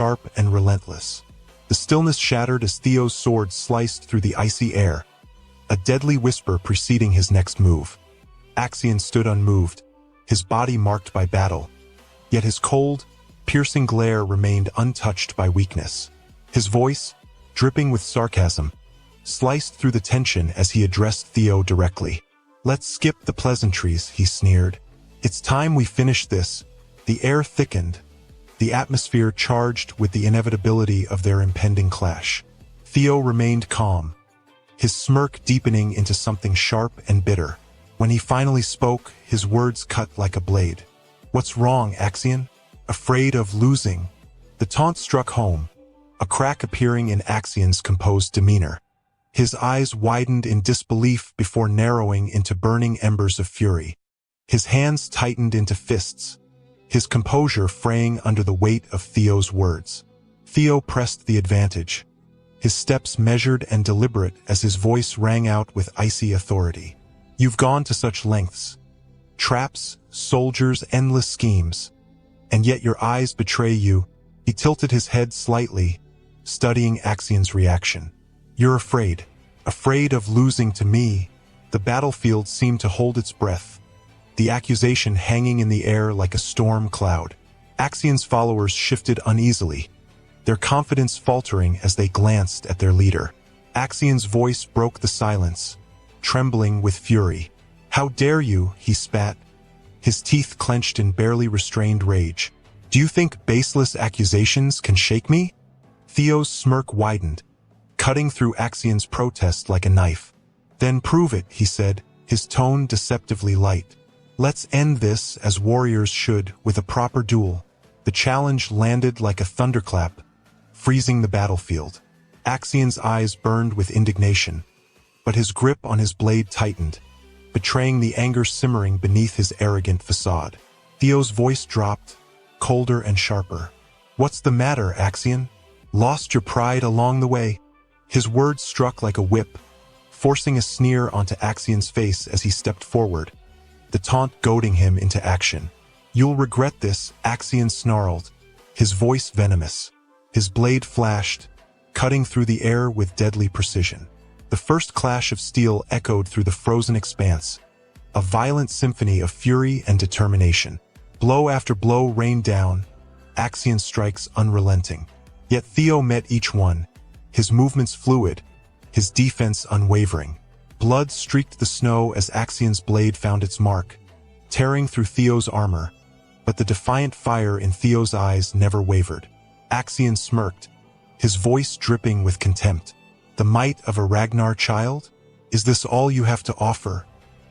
sharp and relentless. The stillness shattered as Theo's sword sliced through the icy air, a deadly whisper preceding his next move. Axion stood unmoved, his body marked by battle, yet his cold, piercing glare remained untouched by weakness. His voice, dripping with sarcasm, sliced through the tension as he addressed Theo directly. "Let's skip the pleasantries," he sneered. "It's time we finish this." The air thickened, the atmosphere charged with the inevitability of their impending clash. Theo remained calm, his smirk deepening into something sharp and bitter. When he finally spoke, his words cut like a blade. "What's wrong, Axion? Afraid of losing?" The taunt struck home, a crack appearing in Axion's composed demeanor. His eyes widened in disbelief before narrowing into burning embers of fury. His hands tightened into fists, his composure fraying under the weight of Theo's words. Theo pressed the advantage, his steps measured and deliberate as his voice rang out with icy authority. "You've gone to such lengths. Traps, soldiers, endless schemes. And yet your eyes betray you." He tilted his head slightly, studying Axion's reaction. "You're afraid. Afraid of losing to me." The battlefield seemed to hold its breath, the accusation hanging in the air like a storm cloud. Axion's followers shifted uneasily, their confidence faltering as they glanced at their leader. Axion's voice broke the silence, trembling with fury. "How dare you?" he spat, his teeth clenched in barely restrained rage. "Do you think baseless accusations can shake me?" Theo's smirk widened, cutting through Axion's protest like a knife. "Then prove it," he said, his tone deceptively light. "Let's end this as warriors should, with a proper duel." The challenge landed like a thunderclap, freezing the battlefield. Axion's eyes burned with indignation, but his grip on his blade tightened, betraying the anger simmering beneath his arrogant facade. Theo's voice dropped, colder and sharper. "What's the matter, Axion? Lost your pride along the way?" His words struck like a whip, forcing a sneer onto Axion's face as he stepped forward, the taunt goading him into action. "You'll regret this," Axion snarled, his voice venomous. His blade flashed, cutting through the air with deadly precision. The first clash of steel echoed through the frozen expanse, a violent symphony of fury and determination. Blow after blow rained down, Axion's strikes unrelenting. Yet Theo met each one, his movements fluid, his defense unwavering. Blood streaked the snow as Axion's blade found its mark, tearing through Theo's armor, but the defiant fire in Theo's eyes never wavered. Axion smirked, his voice dripping with contempt. "The might of a Ragnar child? Is this all you have to offer?"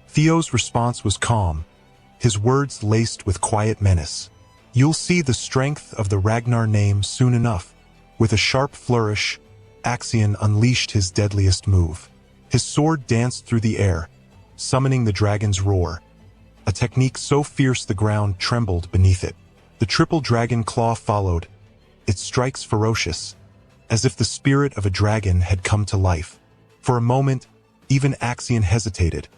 Theo's response was calm, his words laced with quiet menace. "You'll see the strength of the Ragnar name soon enough." With a sharp flourish, Axion unleashed his deadliest move. His sword danced through the air, summoning the dragon's roar, a technique so fierce the ground trembled beneath it. The triple dragon claw followed, its strikes ferocious, as if the spirit of a dragon had come to life. For a moment, even Axion hesitated,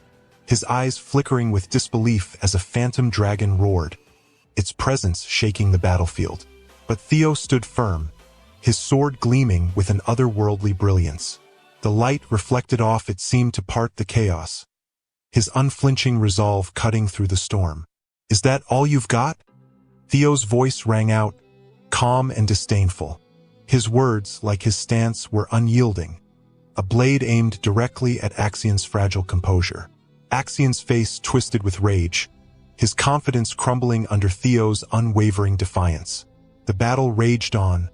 his eyes flickering with disbelief as a phantom dragon roared, its presence shaking the battlefield. But Theo stood firm, his sword gleaming with an otherworldly brilliance. The light reflected off it seemed to part the chaos, his unflinching resolve cutting through the storm. "Is that all you've got?" Theo's voice rang out, calm and disdainful. His words, like his stance, were unyielding, a blade aimed directly at Axion's fragile composure. Axion's face twisted with rage, his confidence crumbling under Theo's unwavering defiance. The battle raged on,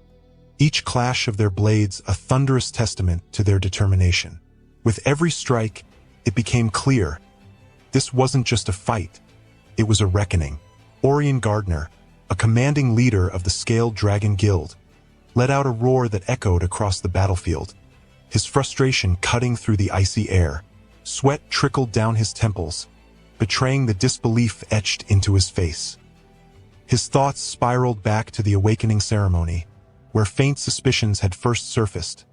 each clash of their blades a thunderous testament to their determination. With every strike, it became clear, this wasn't just a fight, it was a reckoning. Orion Gardner, a commanding leader of the Scaled Dragon Guild, let out a roar that echoed across the battlefield, his frustration cutting through the icy air. Sweat trickled down his temples, betraying the disbelief etched into his face. His thoughts spiraled back to the awakening ceremony, where faint suspicions had first surfaced,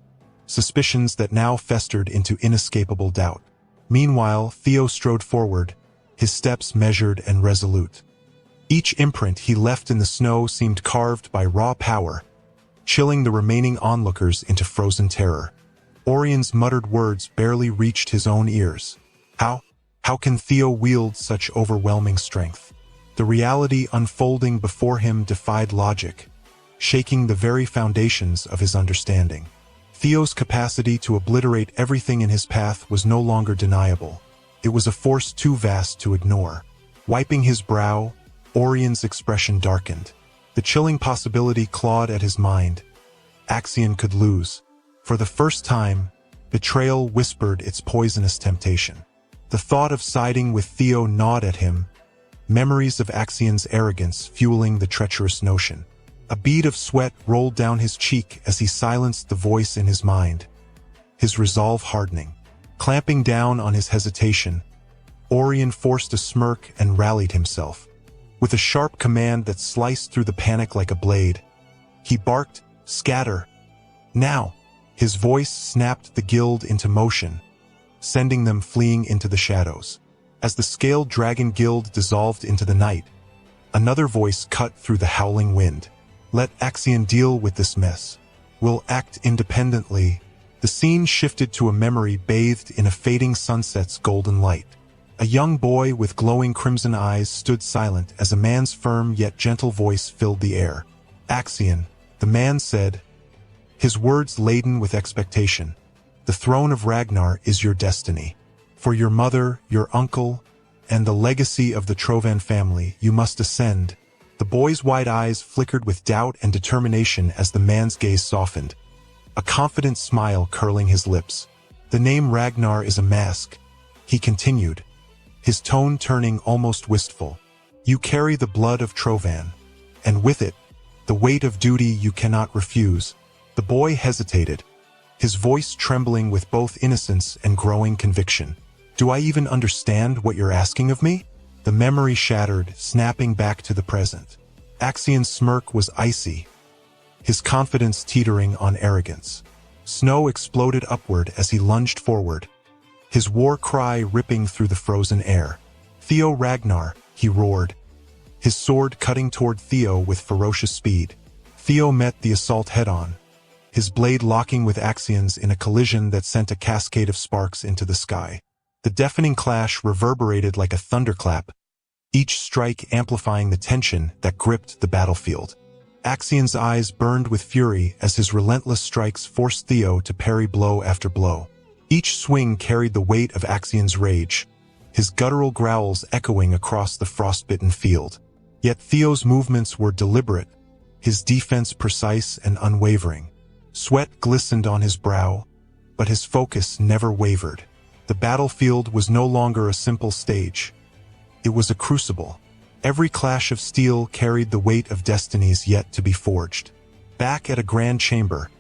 suspicions that now festered into inescapable doubt. Meanwhile, Theo strode forward, his steps measured and resolute. Each imprint he left in the snow seemed carved by raw power, chilling the remaining onlookers into frozen terror. Orion's muttered words barely reached his own ears. How can Theo wield such overwhelming strength? The reality unfolding before him defied logic, shaking the very foundations of his understanding. Theo's capacity to obliterate everything in his path was no longer deniable. It was a force too vast to ignore. Wiping his brow, Orion's expression darkened. The chilling possibility clawed at his mind. Axion could lose. For the first time, betrayal whispered its poisonous temptation. The thought of siding with Theo gnawed at him, memories of Axion's arrogance fueling the treacherous notion. A bead of sweat rolled down his cheek as he silenced the voice in his mind, his resolve hardening. Clamping down on his hesitation, Orion forced a smirk and rallied himself. With a sharp command that sliced through the panic like a blade, he barked, "Scatter! Now!" His voice snapped the guild into motion, sending them fleeing into the shadows. As the scaled dragon guild dissolved into the night, another voice cut through the howling wind. "Let Axion deal with this mess. We'll act independently." The scene shifted to a memory bathed in a fading sunset's golden light. A young boy with glowing crimson eyes stood silent as a man's firm yet gentle voice filled the air. "Axion," the man said, his words laden with expectation. "The throne of Ragnar is your destiny. For your mother, your uncle, and the legacy of the Trovan family, you must ascend." The boy's wide eyes flickered with doubt and determination as the man's gaze softened, a confident smile curling his lips. "The name Ragnar is a mask," he continued, his tone turning almost wistful. "You carry the blood of Trovan, and with it, the weight of duty you cannot refuse." The boy hesitated, his voice trembling with both innocence and growing conviction. "Do I even understand what you're asking of me?" The memory shattered, snapping back to the present. Axion's smirk was icy, his confidence teetering on arrogance. Snow exploded upward as he lunged forward, his war cry ripping through the frozen air. "Theo Ragnar," he roared, his sword cutting toward Theo with ferocious speed. Theo met the assault head-on, his blade locking with Axion's in a collision that sent a cascade of sparks into the sky. The deafening clash reverberated like a thunderclap, each strike amplifying the tension that gripped the battlefield. Axion's eyes burned with fury as his relentless strikes forced Theo to parry blow after blow. Each swing carried the weight of Axion's rage, his guttural growls echoing across the frostbitten field. Yet Theo's movements were deliberate, his defense precise and unwavering. Sweat glistened on his brow, but his focus never wavered. The battlefield was no longer a simple stage. It was a crucible. Every clash of steel carried the weight of destinies yet to be forged. Back at a grand chamber,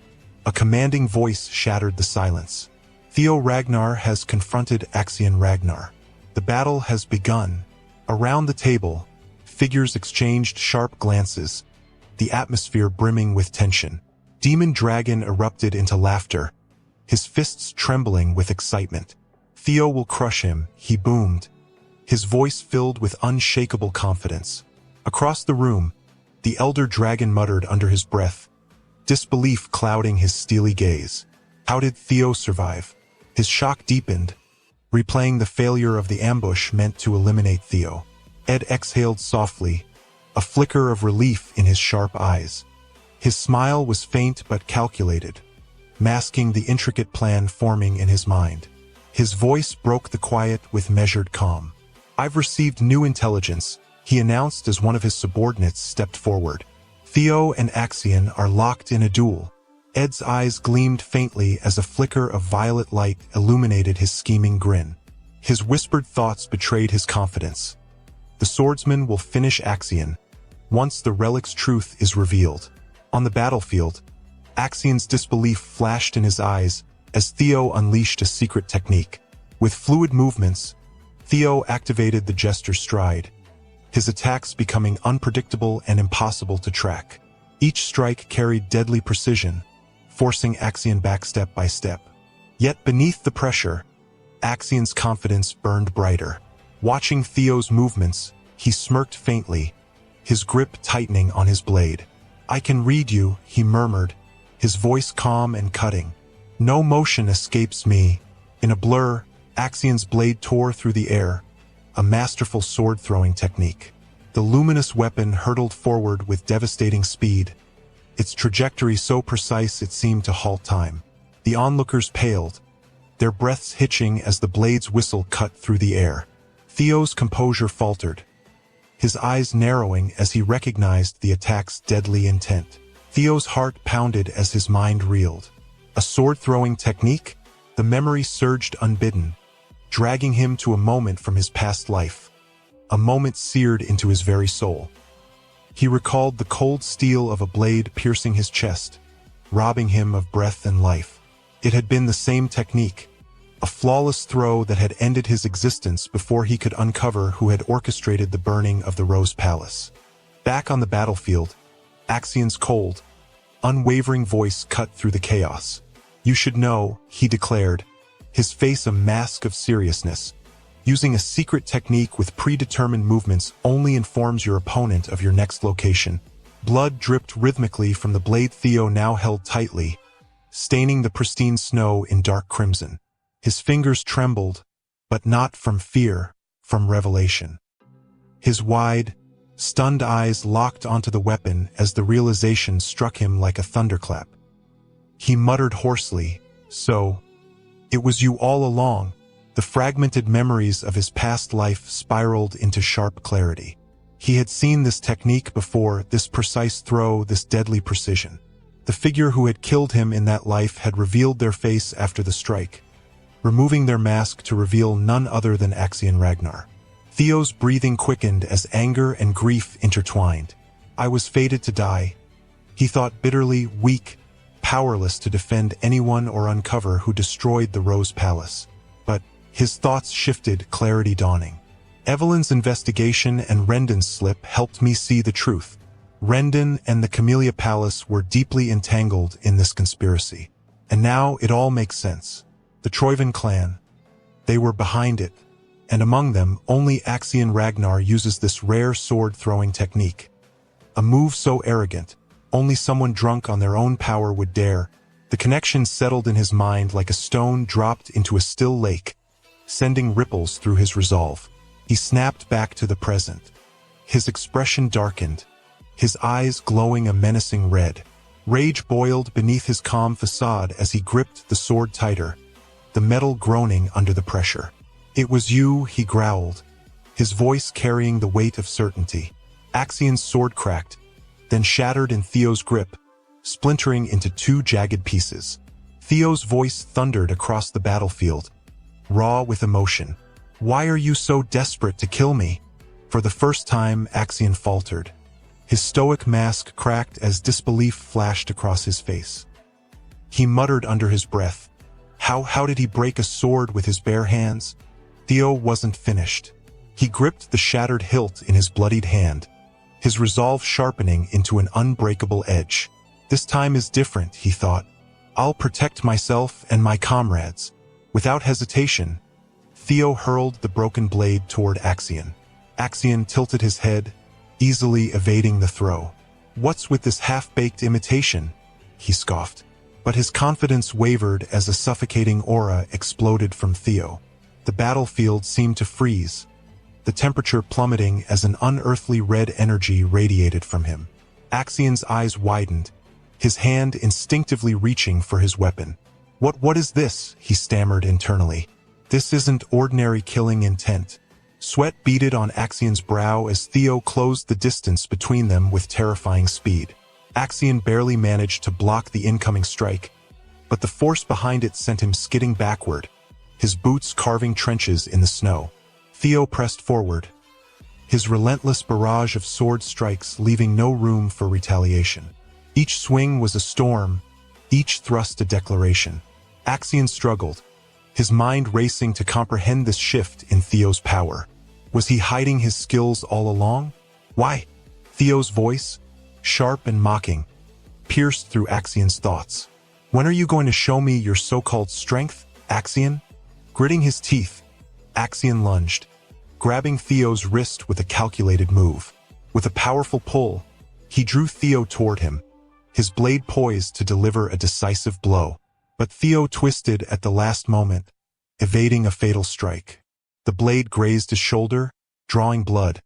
a commanding voice shattered the silence. "Theo Ragnar has confronted Axion Ragnar. The battle has begun." Around the table, figures exchanged sharp glances, the atmosphere brimming with tension. Demon Dragon erupted into laughter, his fists trembling with excitement. "Theo will crush him," he boomed, his voice filled with unshakable confidence. Across the room, the elder dragon muttered under his breath, disbelief clouding his steely gaze. How did Theo survive? His shock deepened, replaying the failure of the ambush meant to eliminate Theo. Ed exhaled softly, a flicker of relief in his sharp eyes. His smile was faint but calculated, masking the intricate plan forming in his mind. His voice broke the quiet with measured calm. "I've received new intelligence," he announced as one of his subordinates stepped forward. "Theo and Axion are locked in a duel." Ed's eyes gleamed faintly as a flicker of violet light illuminated his scheming grin. His whispered thoughts betrayed his confidence. "The swordsman will finish Axion once the relic's truth is revealed." On the battlefield, Axion's disbelief flashed in his eyes as Theo unleashed a secret technique. With fluid movements, Theo activated the jester's stride, his attacks becoming unpredictable and impossible to track. Each strike carried deadly precision, forcing Axion back step by step. Yet beneath the pressure, Axion's confidence burned brighter. Watching Theo's movements, he smirked faintly, his grip tightening on his blade. "I can read you," he murmured, his voice calm and cutting. "No motion escapes me." In a blur, Axion's blade tore through the air, a masterful sword-throwing technique. The luminous weapon hurtled forward with devastating speed, its trajectory so precise it seemed to halt time. The onlookers paled, their breaths hitching as the blade's whistle cut through the air. Theo's composure faltered, his eyes narrowing as he recognized the attack's deadly intent. Theo's heart pounded as his mind reeled. A sword-throwing technique? The memory surged unbidden, dragging him to a moment from his past life, a moment seared into his very soul. He recalled the cold steel of a blade piercing his chest, robbing him of breath and life. It had been the same technique, a flawless throw that had ended his existence before he could uncover who had orchestrated the burning of the Rose Palace. Back on the battlefield, Axion's cold, unwavering voice cut through the chaos. "You should know," he declared, his face a mask of seriousness. "Using a secret technique with predetermined movements only informs your opponent of your next location." Blood dripped rhythmically from the blade Theo now held tightly, staining the pristine snow in dark crimson. His fingers trembled, but not from fear, from revelation. His wide, stunned eyes locked onto the weapon as the realization struck him like a thunderclap. He muttered hoarsely, "So, it was you all along." The fragmented memories of his past life spiraled into sharp clarity. He had seen this technique before, this precise throw, this deadly precision. The figure who had killed him in that life had revealed their face after the strike, removing their mask to reveal none other than Axion Ragnar. Theo's breathing quickened as anger and grief intertwined. "I was fated to die," he thought bitterly, weak, powerless to defend anyone or uncover who destroyed the Rose Palace. But his thoughts shifted, clarity dawning. "Evelyn's investigation and Rendon's slip helped me see the truth. Rendon and the Camellia Palace were deeply entangled in this conspiracy. And now it all makes sense. The Troyven clan, they were behind it, and among them only Axion Ragnar uses this rare sword-throwing technique. A move so arrogant, only someone drunk on their own power would dare." The connection settled in his mind like a stone dropped into a still lake, sending ripples through his resolve. He snapped back to the present. His expression darkened, his eyes glowing a menacing red. Rage boiled beneath his calm facade as he gripped the sword tighter, the metal groaning under the pressure. "It was you," he growled, his voice carrying the weight of certainty. Axion's sword cracked, then shattered in Theo's grip, splintering into two jagged pieces. Theo's voice thundered across the battlefield, raw with emotion. "Why are you so desperate to kill me?" For the first time, Axion faltered. His stoic mask cracked as disbelief flashed across his face. He muttered under his breath, How did he break a sword with his bare hands?" Theo wasn't finished. He gripped the shattered hilt in his bloodied hand, his resolve sharpening into an unbreakable edge. "This time is different," he thought. "I'll protect myself and my comrades." Without hesitation, Theo hurled the broken blade toward Axion. Axion tilted his head, easily evading the throw. "What's with this half-baked imitation?" he scoffed. But his confidence wavered as a suffocating aura exploded from Theo. The battlefield seemed to freeze, the temperature plummeting as an unearthly red energy radiated from him. Axion's eyes widened, his hand instinctively reaching for his weapon. What is this?" he stammered internally. "This isn't ordinary killing intent." Sweat beaded on Axion's brow as Theo closed the distance between them with terrifying speed. Axion barely managed to block the incoming strike, but the force behind it sent him skidding backward, his boots carving trenches in the snow. Theo pressed forward, his relentless barrage of sword strikes leaving no room for retaliation. Each swing was a storm, each thrust a declaration. Axion struggled, his mind racing to comprehend this shift in Theo's power. Was he hiding his skills all along? "Why?" Theo's voice, sharp and mocking, pierced through Axion's thoughts. "When are you going to show me your so-called strength, Axion?" Gritting his teeth, Axion lunged, grabbing Theo's wrist with a calculated move. With a powerful pull, He drew Theo toward him, his blade poised to deliver a decisive blow. But Theo twisted at the last moment, evading a fatal strike. The blade grazed his shoulder, drawing blood.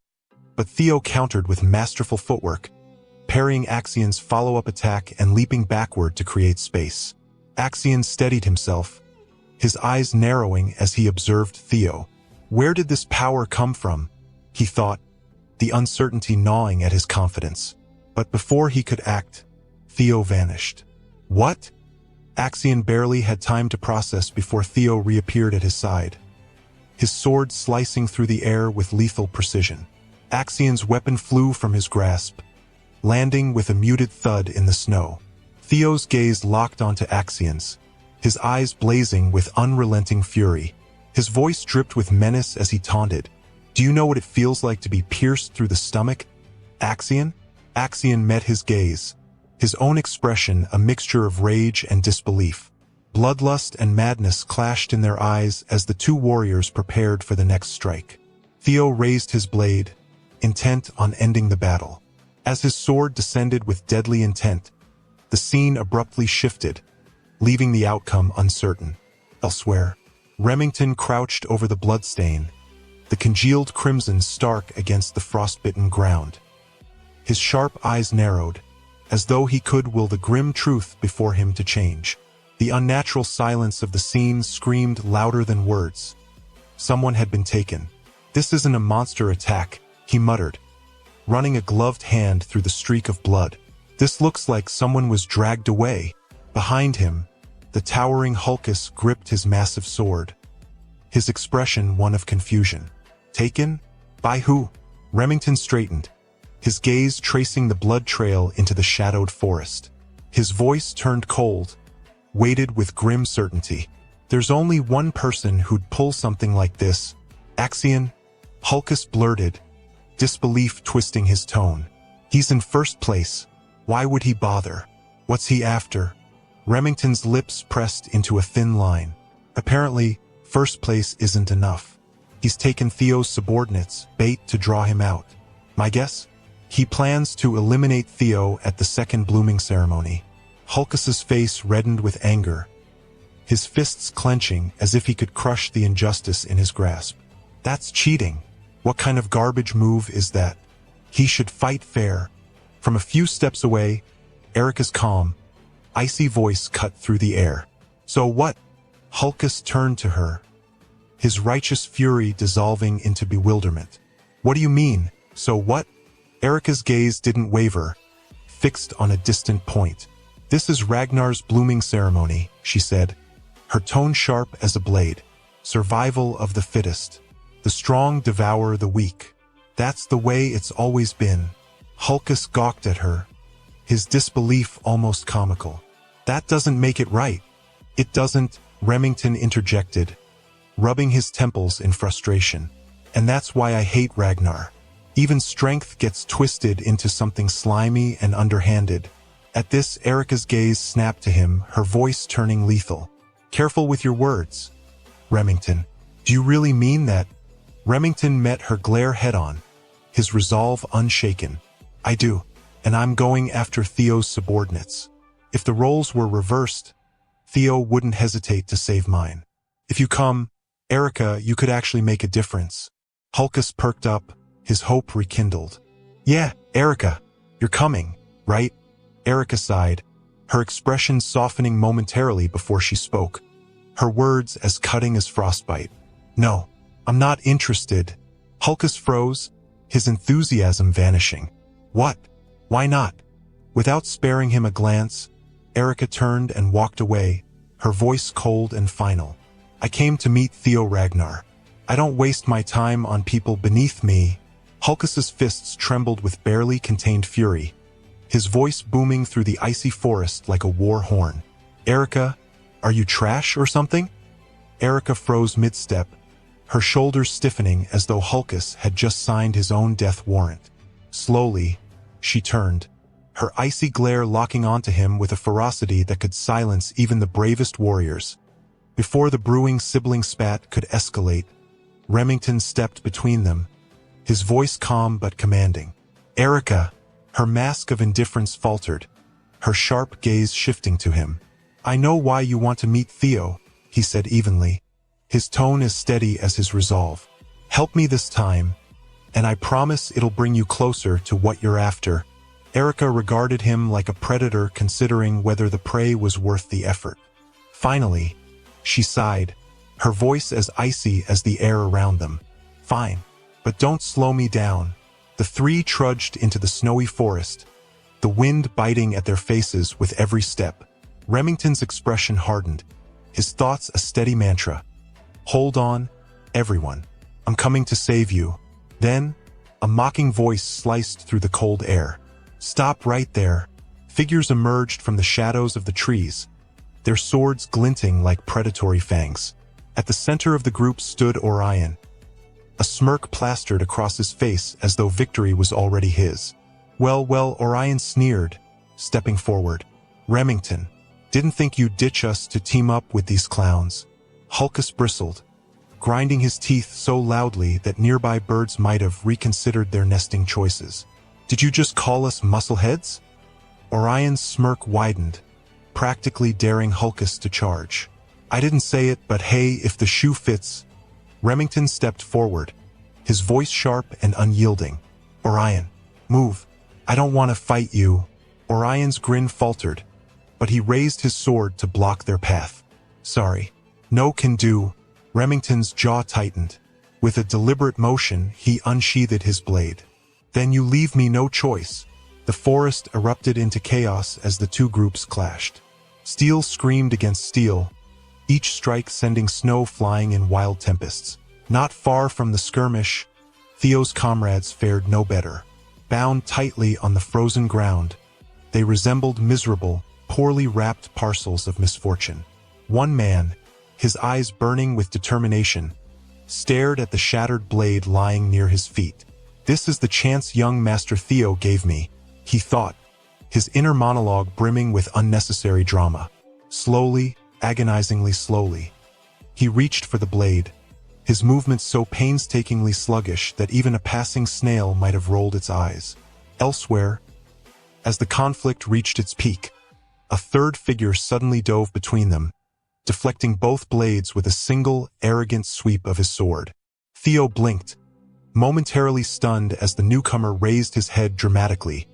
But Theo countered with masterful footwork, parrying Axian's follow-up attack and leaping backward to create space. Axian steadied himself, his eyes narrowing as he observed Theo. Where did this power come from? He thought, the uncertainty gnawing at his confidence. But before he could act, Theo vanished. What? Axian barely had time to process before Theo reappeared at his side, his sword slicing through the air with lethal precision. Axian's weapon flew from his grasp, landing with a muted thud in the snow. Theo's gaze locked onto Axian's, his eyes blazing with unrelenting fury. His voice dripped with menace as he taunted. Do you know what it feels like to be pierced through the stomach, Axian? Axian met his gaze, his own expression a mixture of rage and disbelief. Bloodlust and madness clashed in their eyes as the two warriors prepared for the next strike. Theo raised his blade, intent on ending the battle. As his sword descended with deadly intent, the scene abruptly shifted, leaving the outcome uncertain. Elsewhere, Remington crouched over the bloodstain, the congealed crimson stark against the frostbitten ground. His sharp eyes narrowed, as though he could will the grim truth before him to change. The unnatural silence of the scene screamed louder than words. Someone had been taken. This isn't a monster attack, he muttered, running a gloved hand through the streak of blood. This looks like someone was dragged away. Behind him, the towering Hulkus gripped his massive sword, his expression one of confusion. Taken? By who? Remington straightened, his gaze tracing the blood trail into the shadowed forest. His voice turned cold, weighted with grim certainty. There's only one person who'd pull something like this. Axian? Hulkus blurted, disbelief twisting his tone. He's in first place. Why would he bother? What's he after? Remington's lips pressed into a thin line. Apparently, first place isn't enough. He's taken Theo's subordinates, bait to draw him out. My guess? He plans to eliminate Theo at the second blooming ceremony. Hulkus's face reddened with anger, his fists clenching as if he could crush the injustice in his grasp. That's cheating. What kind of garbage move is that? He should fight fair. From a few steps away, Erica's calm, icy voice cut through the air. So what? Hulkus turned to her, his righteous fury dissolving into bewilderment. What do you mean, so what? Erica's gaze didn't waver, fixed on a distant point. This is Ragnar's blooming ceremony, she said, her tone sharp as a blade. Survival of the fittest. The strong devour the weak. That's the way it's always been. Hulkus gawked at her, his disbelief almost comical. That doesn't make it right. It doesn't, Remington interjected, rubbing his temples in frustration. And that's why I hate Ragnar. Even strength gets twisted into something slimy and underhanded. At this, Erica's gaze snapped to him, her voice turning lethal. Careful with your words, Remington. Do you really mean that? Remington met her glare head-on, his resolve unshaken. I do, and I'm going after Theo's subordinates. If the roles were reversed, Theo wouldn't hesitate to save mine. If you come, Erica, you could actually make a difference. Hulkus perked up, his hope rekindled. Yeah, Erica, you're coming, right? Erica sighed, her expression softening momentarily before she spoke, her words as cutting as frostbite. No, I'm not interested. Hulkus froze, his enthusiasm vanishing. What? Why not? Without sparing him a glance, Erica turned and walked away, her voice cold and final. I came to meet Theo Ragnar. I don't waste my time on people beneath me. Hulkus's fists trembled with barely contained fury, his voice booming through the icy forest like a war horn. Erica, are you trash or something? Erica froze mid-step, her shoulders stiffening as though Hulkus had just signed his own death warrant. Slowly, she turned, her icy glare locking onto him with a ferocity that could silence even the bravest warriors. Before the brewing sibling spat could escalate, Remington stepped between them, his voice calm but commanding. Erica, Her mask of indifference faltered, her sharp gaze shifting to him. "I know why you want to meet Theo," he said evenly, his tone as steady as his resolve. "Help me this time, and I promise it'll bring you closer to what you're after." Erica regarded him like a predator considering whether the prey was worth the effort. Finally, she sighed, her voice as icy as the air around them. "Fine, but don't slow me down." The three trudged into the snowy forest, the wind biting at their faces with every step. Remington's expression hardened, his thoughts a steady mantra. "Hold on, everyone. I'm coming to save you." Then, a mocking voice sliced through the cold air. "Stop right there." Figures emerged from the shadows of the trees, their swords glinting like predatory fangs. At the center of the group stood Orion, a smirk plastered across his face as though victory was already his. Well, Orion sneered, stepping forward. "Remington, didn't think you'd ditch us to team up with these clowns." Hulkus bristled, grinding his teeth so loudly that nearby birds might have reconsidered their nesting choices. "Did you just call us muscleheads?" Orion's smirk widened, practically daring Hulkus to charge. "I didn't say it, but hey, if the shoe fits." Remington stepped forward, his voice sharp and unyielding. "Orion, move. I don't want to fight you." Orion's grin faltered, but he raised his sword to block their path. "Sorry. No can do." Remington's jaw tightened. With a deliberate motion, he unsheathed his blade. "Then you leave me no choice." The forest erupted into chaos as the two groups clashed. Steel screamed against steel, each strike sending snow flying in wild tempests. Not far from the skirmish, Theo's comrades fared no better. Bound tightly on the frozen ground, they resembled miserable, poorly wrapped parcels of misfortune. One man, his eyes burning with determination, stared at the shattered blade lying near his feet. "This is the chance young Master Theo gave me," he thought, his inner monologue brimming with unnecessary drama. Slowly, agonizingly slowly, he reached for the blade, his movements so painstakingly sluggish that even a passing snail might have rolled its eyes. Elsewhere, as the conflict reached its peak, a third figure suddenly dove between them, deflecting both blades with a single, arrogant sweep of his sword. Theo blinked, momentarily stunned as the newcomer raised his head dramatically,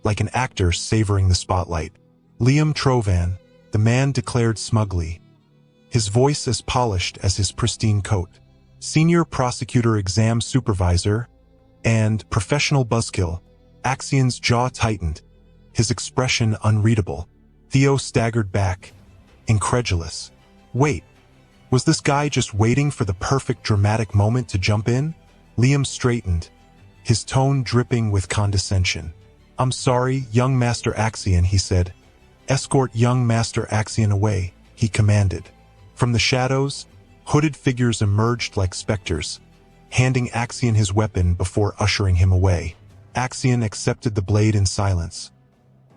like an actor savoring the spotlight. "Liam Trovan," the man declared smugly, his voice as polished as his pristine coat. "Senior prosecutor exam supervisor and professional buzzkill." Axion's jaw tightened, his expression unreadable. Theo staggered back, incredulous. Wait, was this guy just waiting for the perfect dramatic moment to jump in? Liam straightened, his tone dripping with condescension. "I'm sorry, young Master Axion," he said. "Escort young Master Axion away," he commanded. From the shadows, hooded figures emerged like specters, handing Axion his weapon before ushering him away. Axion accepted the blade in silence,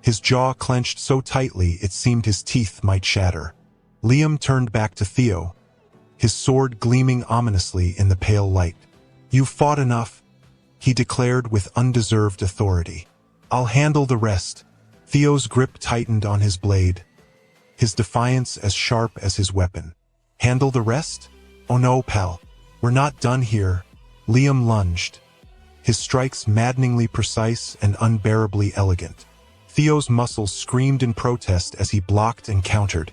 his jaw clenched so tightly it seemed his teeth might shatter. Liam turned back to Theo, his sword gleaming ominously in the pale light. "You've fought enough," he declared with undeserved authority. "I'll handle the rest." Theo's grip tightened on his blade, his defiance as sharp as his weapon. "Handle the rest? Oh no, pal. We're not done here." Liam lunged, his strikes maddeningly precise and unbearably elegant. Theo's muscles screamed in protest as he blocked and countered,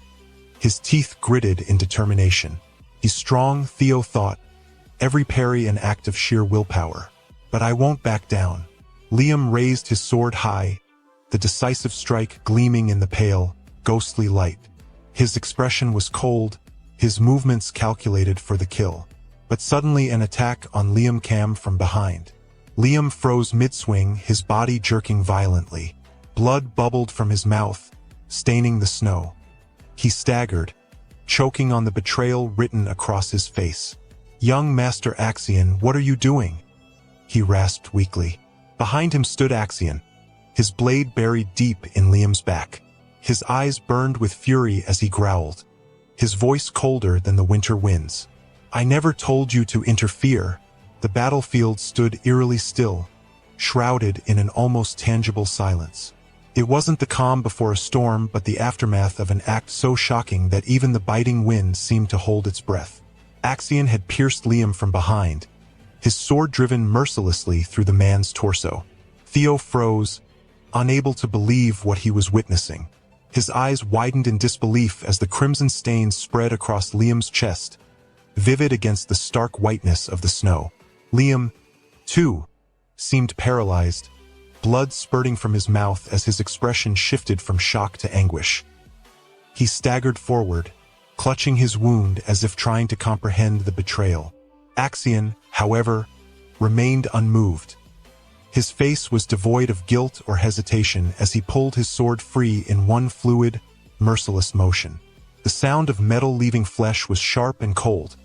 his teeth gritted in determination. He's strong, Theo thought, every parry an act of sheer willpower. "But I won't back down." Liam raised his sword high, the decisive strike gleaming in the pale, ghostly light. His expression was cold, his movements calculated for the kill. But suddenly an attack on Liam came from behind. Liam froze mid-swing, his body jerking violently. Blood bubbled from his mouth, staining the snow. He staggered, choking on the betrayal written across his face. "Young Master Axion, what are you doing?" he rasped weakly. Behind him stood Axion, his blade buried deep in Liam's back. His eyes burned with fury as he growled, his voice colder than the winter winds. "I never told you to interfere." The battlefield stood eerily still, shrouded in an almost tangible silence. It wasn't the calm before a storm, but the aftermath of an act so shocking that even the biting wind seemed to hold its breath. Axion had pierced Liam from behind, his sword driven mercilessly through the man's torso. Theo froze, unable to believe what he was witnessing. His eyes widened in disbelief as the crimson stains spread across Liam's chest, vivid against the stark whiteness of the snow. Liam, too, seemed paralyzed, blood spurting from his mouth as his expression shifted from shock to anguish. He staggered forward, clutching his wound as if trying to comprehend the betrayal. Axion, however, remained unmoved. His face was devoid of guilt or hesitation as he pulled his sword free in one fluid, merciless motion. The sound of metal leaving flesh was sharp and cold,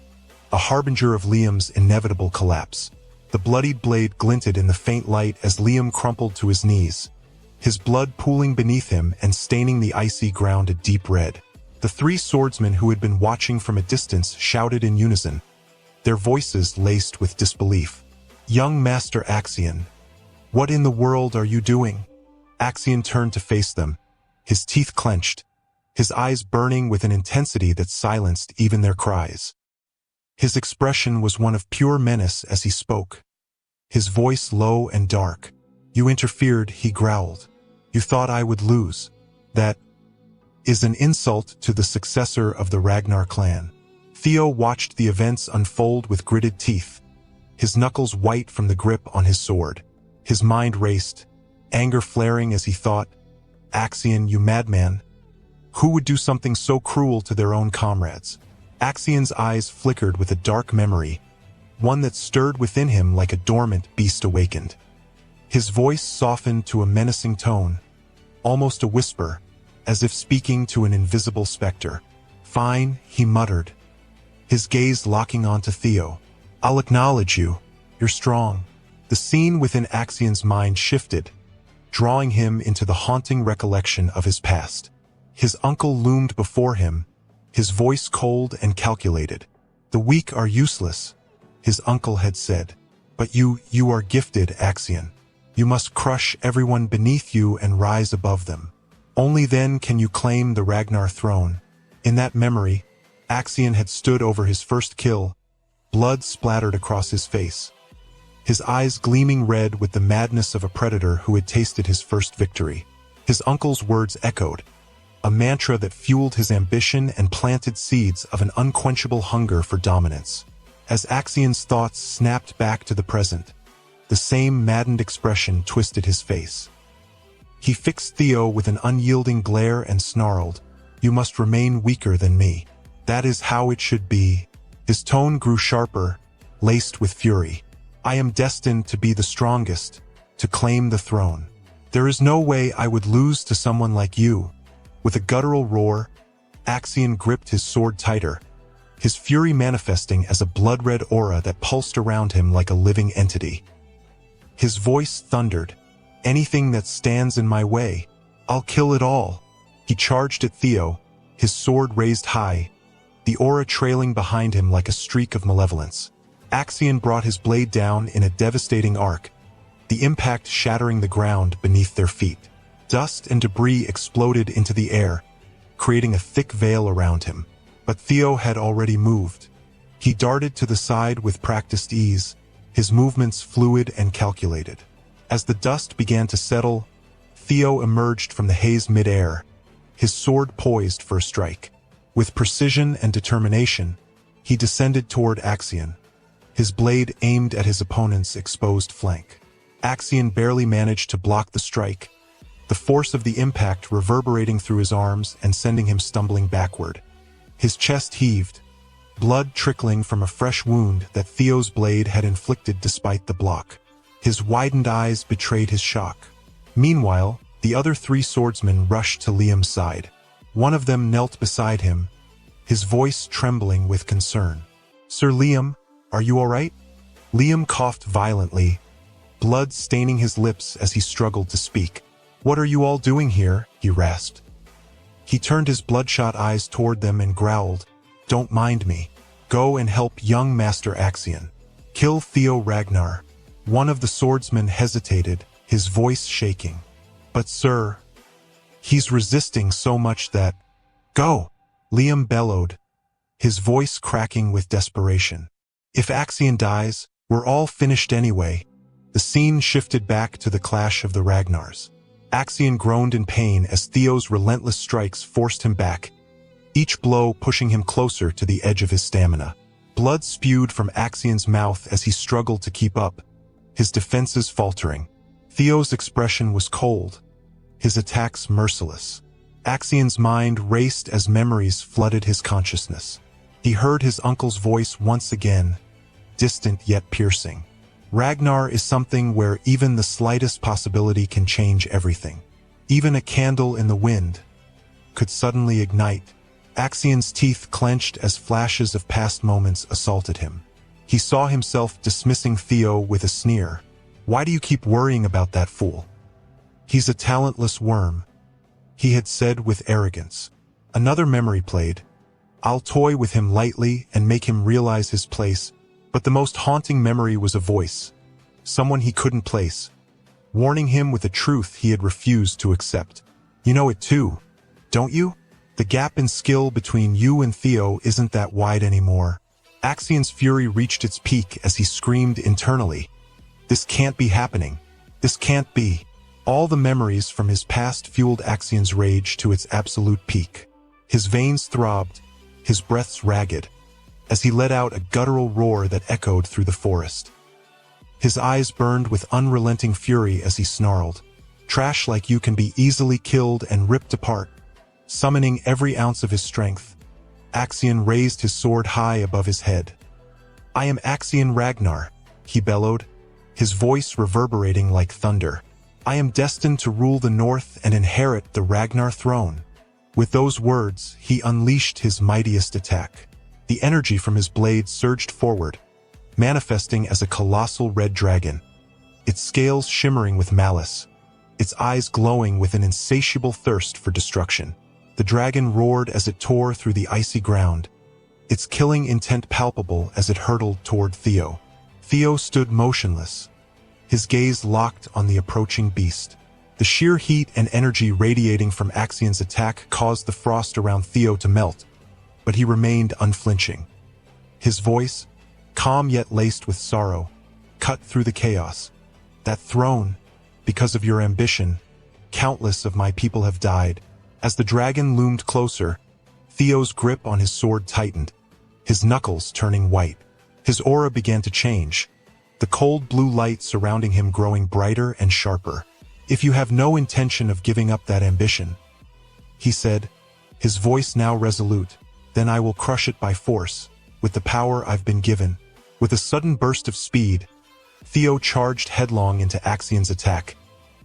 a harbinger of Liam's inevitable collapse. The bloodied blade glinted in the faint light as Liam crumpled to his knees, his blood pooling beneath him and staining the icy ground a deep red. The three swordsmen who had been watching from a distance shouted in unison, their voices laced with disbelief. "Young Master Axion, what in the world are you doing?" Axion turned to face them, his teeth clenched, his eyes burning with an intensity that silenced even their cries. His expression was one of pure menace as he spoke, his voice low and dark. "You interfered," he growled. "You thought I would lose. That is an insult to the successor of the Ragnar clan." Theo watched the events unfold with gritted teeth, his knuckles white from the grip on his sword. His mind raced, anger flaring as he thought, "Axion, you madman. Who would do something so cruel to their own comrades?" Axion's eyes flickered with a dark memory, one that stirred within him like a dormant beast awakened. His voice softened to a menacing tone, almost a whisper, as if speaking to an invisible specter. "Fine," he muttered, his gaze locking onto Theo. "I'll acknowledge you. You're strong." The scene within Axion's mind shifted, drawing him into the haunting recollection of his past. His uncle loomed before him, his voice cold and calculated. "The weak are useless," his uncle had said. "But you are gifted, Axion. You must crush everyone beneath you and rise above them. Only then can you claim the Ragnar throne." In that memory, Axion had stood over his first kill, blood splattered across his face, his eyes gleaming red with the madness of a predator who had tasted his first victory. His uncle's words echoed, a mantra that fueled his ambition and planted seeds of an unquenchable hunger for dominance. As Axion's thoughts snapped back to the present, the same maddened expression twisted his face. He fixed Theo with an unyielding glare and snarled, "You must remain weaker than me. That is how it should be." His tone grew sharper, laced with fury. "I am destined to be the strongest, to claim the throne. There is no way I would lose to someone like you." With a guttural roar, Axion gripped his sword tighter, his fury manifesting as a blood-red aura that pulsed around him like a living entity. His voice thundered, "Anything that stands in my way, I'll kill it all." He charged at Theo, his sword raised high, the aura trailing behind him like a streak of malevolence. Axion brought his blade down in a devastating arc, the impact shattering the ground beneath their feet. Dust and debris exploded into the air, creating a thick veil around him. But Theo had already moved. He darted to the side with practiced ease, his movements fluid and calculated. As the dust began to settle, Theo emerged from the haze mid-air, his sword poised for a strike. With precision and determination, he descended toward Axion, his blade aimed at his opponent's exposed flank. Axion barely managed to block the strike, the force of the impact reverberating through his arms and sending him stumbling backward. His chest heaved, blood trickling from a fresh wound that Theo's blade had inflicted despite the block. His widened eyes betrayed his shock. Meanwhile, the other three swordsmen rushed to Liam's side. One of them knelt beside him, his voice trembling with concern. "Sir Liam, are you all right?" Liam coughed violently, blood staining his lips as he struggled to speak. "What are you all doing here?" he rasped. He turned his bloodshot eyes toward them and growled, "Don't mind me. Go and help young Master Axion. Kill Theo Ragnar. One of the swordsmen hesitated, his voice shaking. "But sir, he's resisting so much that—" "Go!" Liam bellowed, his voice cracking with desperation. "If Axion dies, we're all finished anyway." The scene shifted back to the clash of the Ragnars. Axion groaned in pain as Theo's relentless strikes forced him back, each blow pushing him closer to the edge of his stamina. Blood spewed from Axion's mouth as he struggled to keep up, his defenses faltering. Theo's expression was cold, his attacks merciless. Axion's mind raced as memories flooded his consciousness. He heard his uncle's voice once again, distant yet piercing. Ragnar is something where even the slightest possibility can change everything. Even a candle in the wind could suddenly ignite. Axion's teeth clenched as flashes of past moments assaulted him. He saw himself dismissing Theo with a sneer. "Why do you keep worrying about that fool? He's a talentless worm," he had said with arrogance. Another memory played. "I'll toy with him lightly and make him realize his place." But the most haunting memory was a voice, someone he couldn't place, warning him with a truth he had refused to accept. "You know it too, don't you? The gap in skill between you and Theo isn't that wide anymore." Axion's fury reached its peak as he screamed internally, "This can't be happening. This can't be." All the memories from his past fueled Axion's rage to its absolute peak. His veins throbbed, his breaths ragged, as he let out a guttural roar that echoed through the forest. His eyes burned with unrelenting fury as he snarled, "Trash like you can be easily killed and ripped apart." Summoning every ounce of his strength, Axion raised his sword high above his head. "I am Axion Ragnar," he bellowed, his voice reverberating like thunder. "I am destined to rule the North and inherit the Ragnar throne." With those words, he unleashed his mightiest attack. The energy from his blade surged forward, manifesting as a colossal red dragon, its scales shimmering with malice, its eyes glowing with an insatiable thirst for destruction. The dragon roared as it tore through the icy ground, its killing intent palpable as it hurtled toward Theo. Theo stood motionless, his gaze locked on the approaching beast. The sheer heat and energy radiating from Axion's attack caused the frost around Theo to melt, but he remained unflinching. His voice, calm yet laced with sorrow, cut through the chaos. "That throne, because of your ambition, countless of my people have died." As the dragon loomed closer, Theo's grip on his sword tightened, his knuckles turning white. His aura began to change, the cold blue light surrounding him growing brighter and sharper. "If you have no intention of giving up that ambition," he said, his voice now resolute, "then I will crush it by force, with the power I've been given." With a sudden burst of speed, Theo charged headlong into Axion's attack,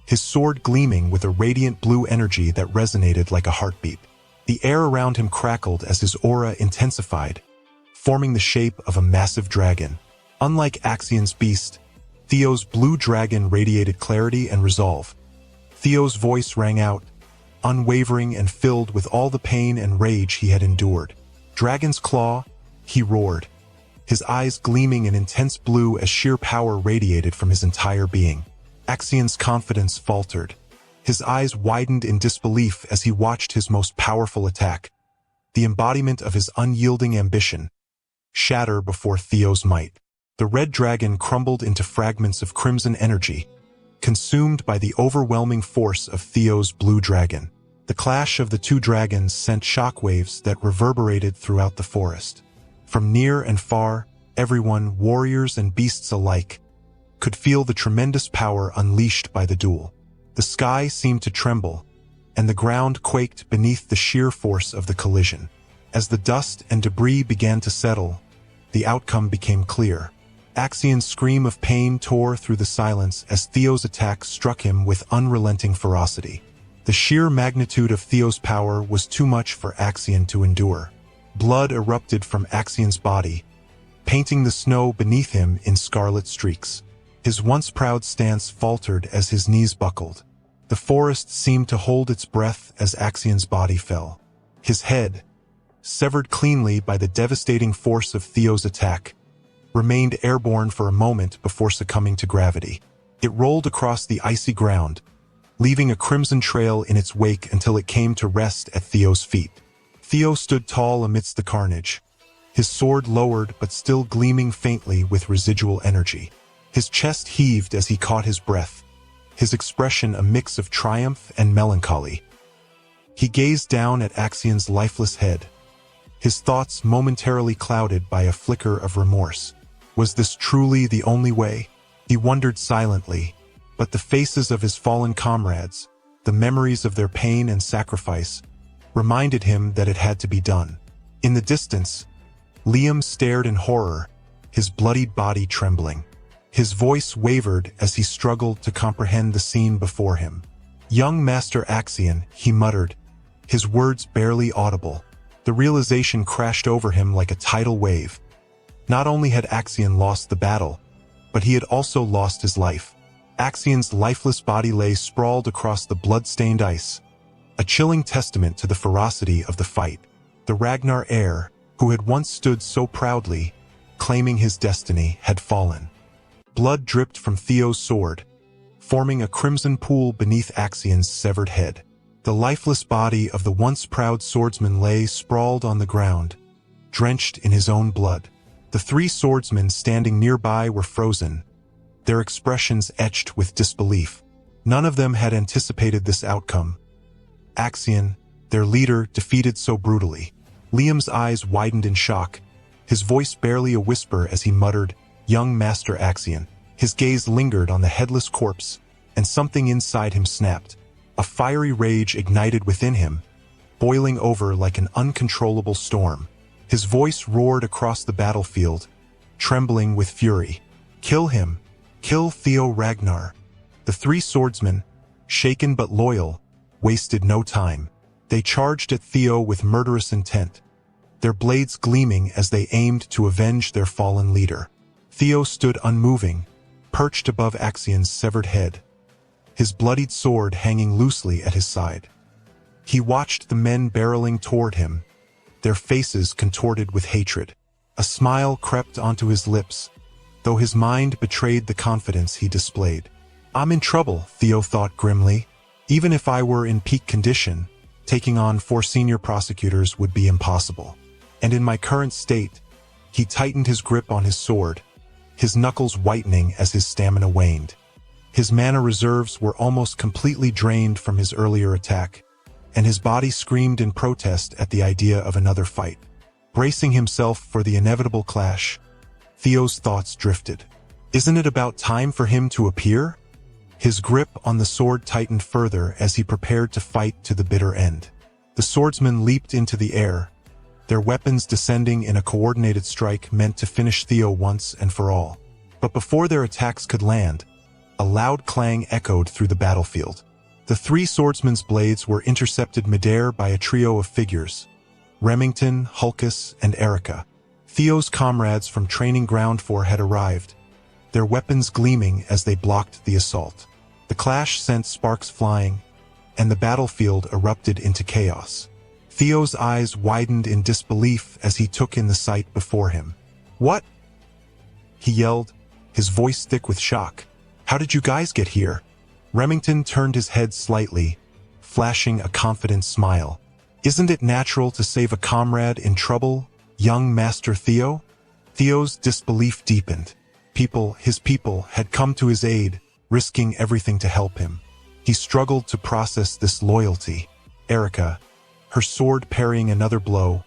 his sword gleaming with a radiant blue energy that resonated like a heartbeat. The air around him crackled as his aura intensified, forming the shape of a massive dragon. Unlike Axion's beast, Theo's blue dragon radiated clarity and resolve. Theo's voice rang out, unwavering and filled with all the pain and rage he had endured. "Dragon's claw," he roared, his eyes gleaming in intense blue as sheer power radiated from his entire being. Axion's confidence faltered. His eyes widened in disbelief as he watched his most powerful attack, the embodiment of his unyielding ambition, shatter before Theo's might. The red dragon crumbled into fragments of crimson energy, consumed by the overwhelming force of Theo's blue dragon. The clash of the two dragons sent shockwaves that reverberated throughout the forest. From near and far, everyone, warriors and beasts alike, could feel the tremendous power unleashed by the duel. The sky seemed to tremble, and the ground quaked beneath the sheer force of the collision. As the dust and debris began to settle, the outcome became clear. Axion's scream of pain tore through the silence as Theo's attack struck him with unrelenting ferocity. The sheer magnitude of Theo's power was too much for Axion to endure. Blood erupted from Axion's body, painting the snow beneath him in scarlet streaks. His once proud stance faltered as his knees buckled. The forest seemed to hold its breath as Axion's body fell. His head, severed cleanly by the devastating force of Theo's attack, remained airborne for a moment before succumbing to gravity. It rolled across the icy ground, leaving a crimson trail in its wake until it came to rest at Theo's feet. Theo stood tall amidst the carnage, his sword lowered but still gleaming faintly with residual energy. His chest heaved as he caught his breath, his expression a mix of triumph and melancholy. He gazed down at Axion's lifeless head, his thoughts momentarily clouded by a flicker of remorse. Was this truly the only way? He wondered silently, but the faces of his fallen comrades, the memories of their pain and sacrifice, reminded him that it had to be done. In the distance, Liam stared in horror, his bloodied body trembling. His voice wavered as he struggled to comprehend the scene before him. "Young Master Axion," he muttered, his words barely audible. The realization crashed over him like a tidal wave. Not only had Axion lost the battle, but he had also lost his life. Axion's lifeless body lay sprawled across the blood-stained ice, a chilling testament to the ferocity of the fight. The Ragnar heir, who had once stood so proudly, claiming his destiny, had fallen. Blood dripped from Theo's sword, forming a crimson pool beneath Axion's severed head. The lifeless body of the once proud swordsman lay sprawled on the ground, drenched in his own blood. The three swordsmen standing nearby were frozen, their expressions etched with disbelief. None of them had anticipated this outcome. Axion, their leader, defeated so brutally. Liam's eyes widened in shock, his voice barely a whisper as he muttered, "Young Master Axion." His gaze lingered on the headless corpse, and something inside him snapped. A fiery rage ignited within him, boiling over like an uncontrollable storm. His voice roared across the battlefield, trembling with fury. "Kill him! Kill Theo Ragnar!" The three swordsmen, shaken but loyal, wasted no time. They charged at Theo with murderous intent, their blades gleaming as they aimed to avenge their fallen leader. Theo stood unmoving, perched above Axion's severed head, his bloodied sword hanging loosely at his side. He watched the men barreling toward him, their faces contorted with hatred. A smile crept onto his lips, though his mind betrayed the confidence he displayed. "I'm in trouble," Theo thought grimly. "Even if I were in peak condition, taking on 4 senior prosecutors would be impossible. And in my current state," he tightened his grip on his sword, his knuckles whitening as his stamina waned. His mana reserves were almost completely drained from his earlier attack, and his body screamed in protest at the idea of another fight. Bracing himself for the inevitable clash, Theo's thoughts drifted. Isn't it about time for him to appear? His grip on the sword tightened further as he prepared to fight to the bitter end. The swordsmen leaped into the air, their weapons descending in a coordinated strike meant to finish Theo once and for all. But before their attacks could land, a loud clang echoed through the battlefield. The three swordsmen's blades were intercepted midair by a trio of figures: Remington, Hulkus, and Erica. Theo's comrades from Training Ground 4 had arrived, their weapons gleaming as they blocked the assault. The clash sent sparks flying, and the battlefield erupted into chaos. Theo's eyes widened in disbelief as he took in the sight before him. "What?" he yelled, his voice thick with shock. "How did you guys get here?" Remington turned his head slightly, flashing a confident smile. "Isn't it natural to save a comrade in trouble, young Master Theo?" Theo's disbelief deepened. His people, had come to his aid, risking everything to help him. He struggled to process this loyalty. Erica, her sword parrying another blow,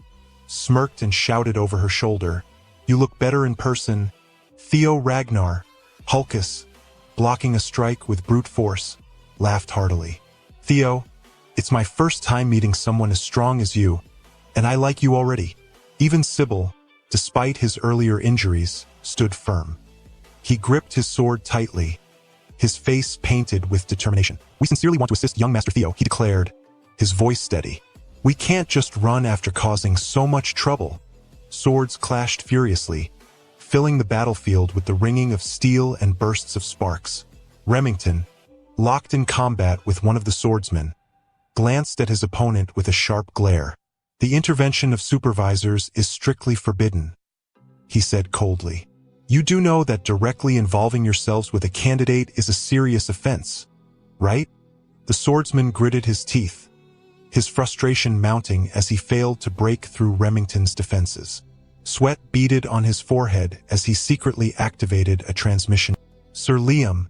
smirked and shouted over her shoulder, "You look better in person." Theo Ragnar, Hulkus, blocking a strike with brute force, laughed heartily. "Theo, it's my first time meeting someone as strong as you, and I like you already." Even Sybil, despite his earlier injuries, stood firm. He gripped his sword tightly, his face painted with determination. "We sincerely want to assist young Master Theo," he declared, his voice steady. "We can't just run after causing so much trouble." Swords clashed furiously, filling the battlefield with the ringing of steel and bursts of sparks. Remington, locked in combat with one of the swordsmen, glanced at his opponent with a sharp glare. "The intervention of supervisors is strictly forbidden," he said coldly. You do know that directly involving yourselves with a candidate is a serious offense, right? The swordsman gritted his teeth, his frustration mounting as he failed to break through Remington's defenses. Sweat beaded on his forehead as he secretly activated a transmission. "Sir Liam,"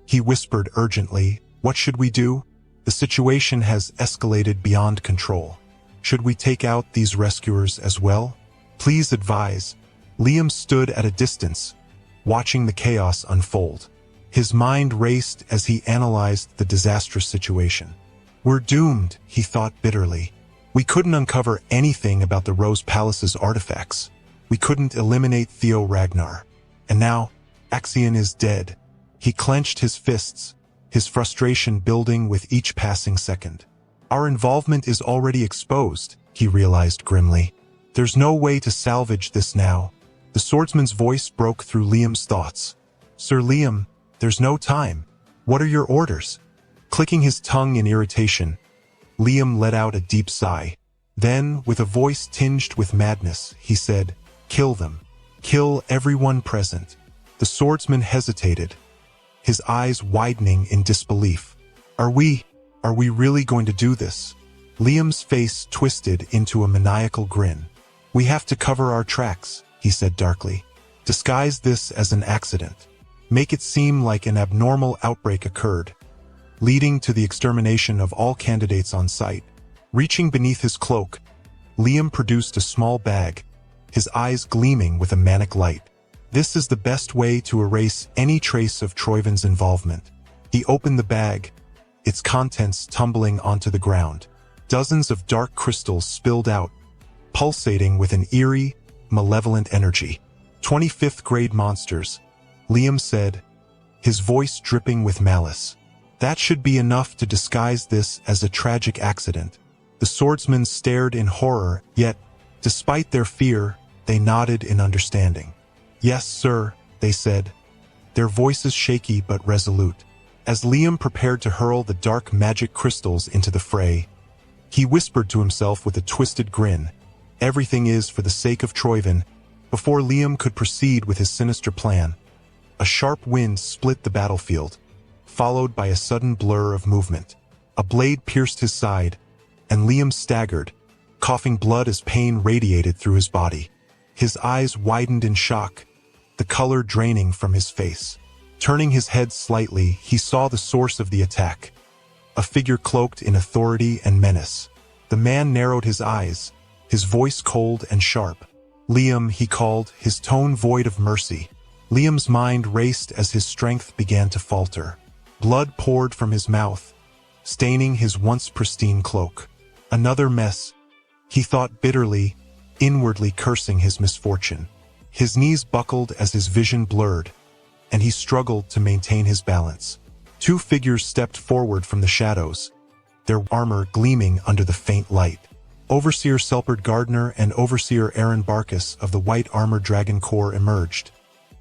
he whispered urgently, "what should we do? The situation has escalated beyond control. Should we take out these rescuers as well? Please advise." Liam stood at a distance, watching the chaos unfold. His mind raced as he analyzed the disastrous situation. "We're doomed," he thought bitterly. "We couldn't uncover anything about the Rose Palace's artifacts. We couldn't eliminate Theo Ragnar. And now, Axion is dead." He clenched his fists, his frustration building with each passing second. "Our involvement is already exposed," he realized grimly. "There's no way to salvage this now." The swordsman's voice broke through Liam's thoughts. "Sir Liam, there's no time. What are your orders?" Clicking his tongue in irritation, Liam let out a deep sigh. Then, with a voice tinged with madness, he said, "Kill them. Kill everyone present." The swordsman hesitated, his eyes widening in disbelief. Are we really going to do this?" Liam's face twisted into a maniacal grin. "We have to cover our tracks," he said darkly. "Disguise this as an accident. Make it seem like an abnormal outbreak occurred, leading to the extermination of all candidates on site." Reaching beneath his cloak, Liam produced a small bag, his eyes gleaming with a manic light. "This is the best way to erase any trace of Troyvin's involvement." He opened the bag, its contents tumbling onto the ground. Dozens of dark crystals spilled out, pulsating with an eerie, malevolent energy. 25th grade monsters, Liam said, his voice dripping with malice. "That should be enough to disguise this as a tragic accident." The swordsmen stared in horror, yet, despite their fear, they nodded in understanding. "Yes, sir," they said, their voices shaky but resolute. As Liam prepared to hurl the dark magic crystals into the fray, he whispered to himself with a twisted grin, "Everything is for the sake of Troyvin." Before Liam could proceed with his sinister plan, a sharp wind split the battlefield, followed by a sudden blur of movement. A blade pierced his side, and Liam staggered, coughing blood as pain radiated through his body. His eyes widened in shock, the color draining from his face. Turning his head slightly, he saw the source of the attack, a figure cloaked in authority and menace. The man narrowed his eyes, his voice cold and sharp. "Liam," he called, his tone void of mercy. Liam's mind raced as his strength began to falter. Blood poured from his mouth, staining his once pristine cloak. Another mess, he thought bitterly, inwardly cursing his misfortune. His knees buckled as his vision blurred, and he struggled to maintain his balance. Two figures stepped forward from the shadows, their armor gleaming under the faint light. Overseer Selpert Gardner and Overseer Aaron Barkus of the White Armor Dragon Corps emerged,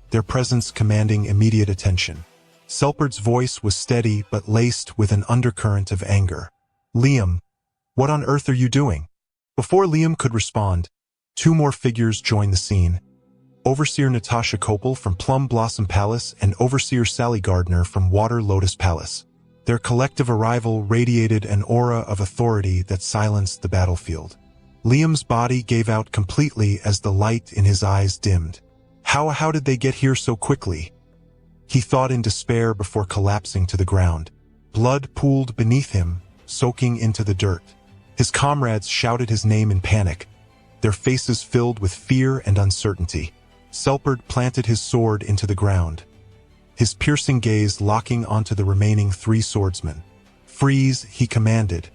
their presence commanding immediate attention. Selpert's voice was steady but laced with an undercurrent of anger. "Liam, what on earth are you doing?" Before Liam could respond, two more figures joined the scene. Overseer Natasha Kopel from Plum Blossom Palace and Overseer Sally Gardner from Water Lotus Palace. Their collective arrival radiated an aura of authority that silenced the battlefield. Liam's body gave out completely as the light in his eyes dimmed. How did they get here so quickly? He thought in despair before collapsing to the ground. Blood pooled beneath him, soaking into the dirt. His comrades shouted his name in panic, their faces filled with fear and uncertainty. Selpert planted his sword into the ground, his piercing gaze locking onto the remaining three swordsmen. "Freeze," he commanded,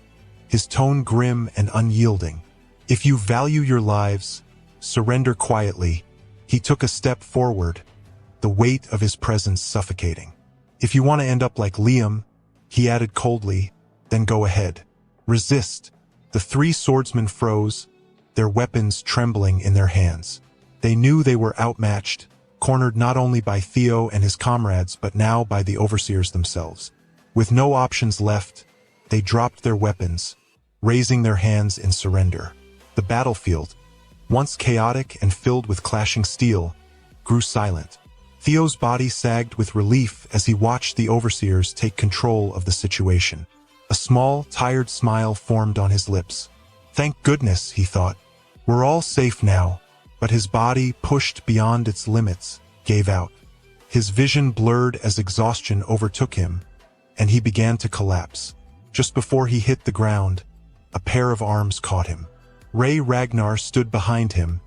his tone grim and unyielding. "If you value your lives, surrender quietly." He took a step forward, the weight of his presence suffocating. "If you want to end up like Liam," he added coldly, "then go ahead. Resist." The three swordsmen froze, their weapons trembling in their hands. They knew they were outmatched, cornered not only by Theo and his comrades but now by the overseers themselves. With no options left, they dropped their weapons, raising their hands in surrender. The battlefield, once chaotic and filled with clashing steel, grew silent. Theo's body sagged with relief as he watched the overseers take control of the situation. A small, tired smile formed on his lips. Thank goodness, he thought. We're all safe now. But his body, pushed beyond its limits, gave out. His vision blurred as exhaustion overtook him, and he began to collapse. Just before he hit the ground, a pair of arms caught him. Ray Ragnar stood behind him,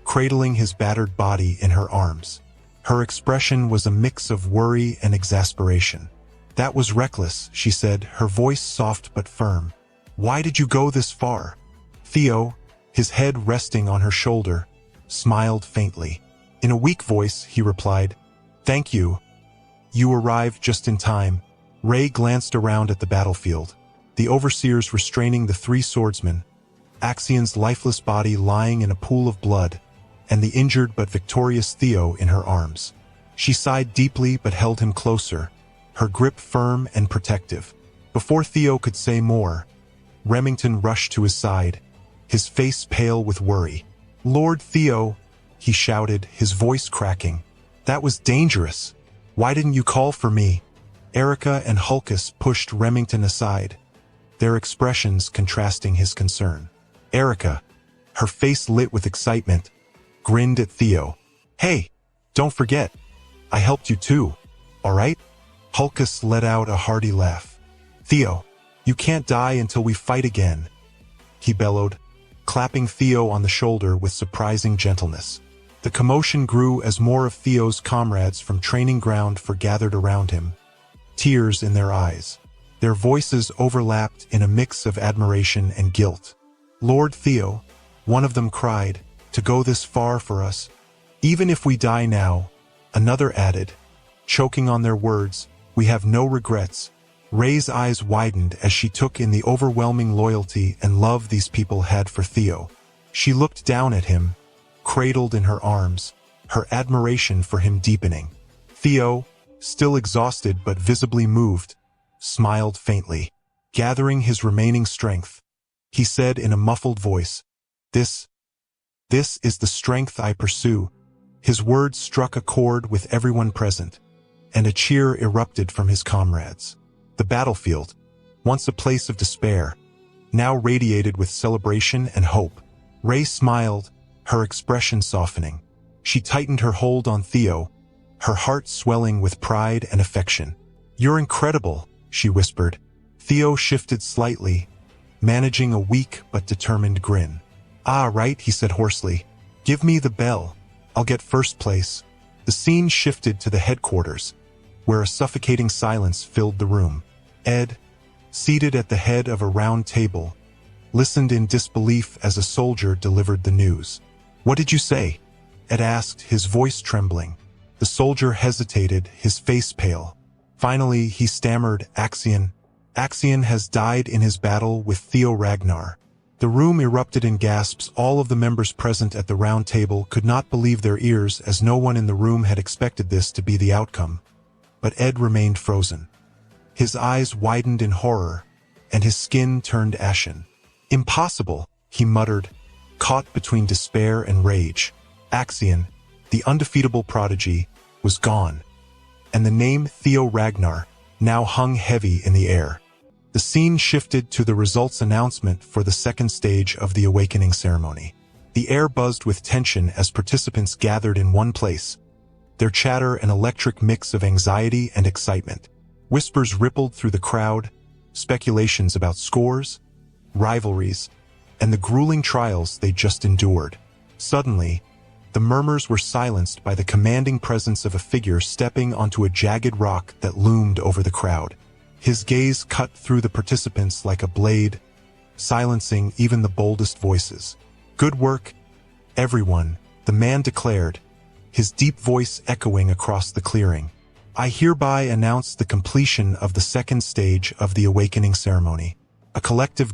cradling his battered body in her arms. Her expression was a mix of worry and exasperation. That was reckless, she said, her voice soft but firm. Why did you go this far? Theo, his head resting on her shoulder, smiled faintly. In a weak voice, he replied, Thank you. You arrived just in time. Ray glanced around at the battlefield, the overseers restraining the three swordsmen, Axian's lifeless body lying in a pool of blood, and the injured but victorious Theo in her arms. She sighed deeply but held him closer, her grip firm and protective. Before Theo could say more, Remington rushed to his side, his face pale with worry. Lord Theo, he shouted, his voice cracking. That was dangerous. Why didn't you call for me? Erica and Hulkus pushed Remington aside, their expressions contrasting his concern. Erica, her face lit with excitement, grinned at Theo. Hey, don't forget, I helped you too, all right? Hulkus let out a hearty laugh. Theo, you can't die until we fight again, he bellowed, clapping Theo on the shoulder with surprising gentleness. The commotion grew as more of Theo's comrades from training ground gathered around him, tears in their eyes. Their voices overlapped in a mix of admiration and guilt. Lord Theo, one of them cried, to go this far for us. Even if we die now, another added, choking on their words, we have no regrets. Ray's eyes widened as she took in the overwhelming loyalty and love these people had for Theo. She looked down at him, cradled in her arms, her admiration for him deepening. Theo, still exhausted but visibly moved, smiled faintly. Gathering his remaining strength, he said in a muffled voice, This is the strength I pursue. His words struck a chord with everyone present, and a cheer erupted from his comrades. The battlefield, once a place of despair, now radiated with celebration and hope. Ray smiled, her expression softening. She tightened her hold on Theo, her heart swelling with pride and affection. You're incredible, she whispered. Theo shifted slightly, managing a weak but determined grin. Ah, right, he said hoarsely. Give me the bell. I'll get first place. The scene shifted to the headquarters, where a suffocating silence filled the room. Ed, seated at the head of a round table, listened in disbelief as a soldier delivered the news. What did you say? Ed asked, his voice trembling. The soldier hesitated, his face pale. Finally, he stammered, Axian. Axian has died in his battle with Theo Ragnar. The room erupted in gasps. All of the members present at the round table could not believe their ears, as no one in the room had expected this to be the outcome. But Ed remained frozen. His eyes widened in horror, and his skin turned ashen. Impossible, he muttered, caught between despair and rage. Axian, the undefeatable prodigy, was gone, and the name Theo Ragnar now hung heavy in the air. The scene shifted to the results announcement for the second stage of the awakening ceremony. The air buzzed with tension as participants gathered in one place, their chatter an electric mix of anxiety and excitement. Whispers rippled through the crowd, speculations about scores, rivalries, and the grueling trials they just endured. Suddenly, the murmurs were silenced by the commanding presence of a figure stepping onto a jagged rock that loomed over the crowd. His gaze cut through the participants like a blade, silencing even the boldest voices. Good work, everyone, the man declared, his deep voice echoing across the clearing. I hereby announce the completion of the second stage of the awakening ceremony. A collective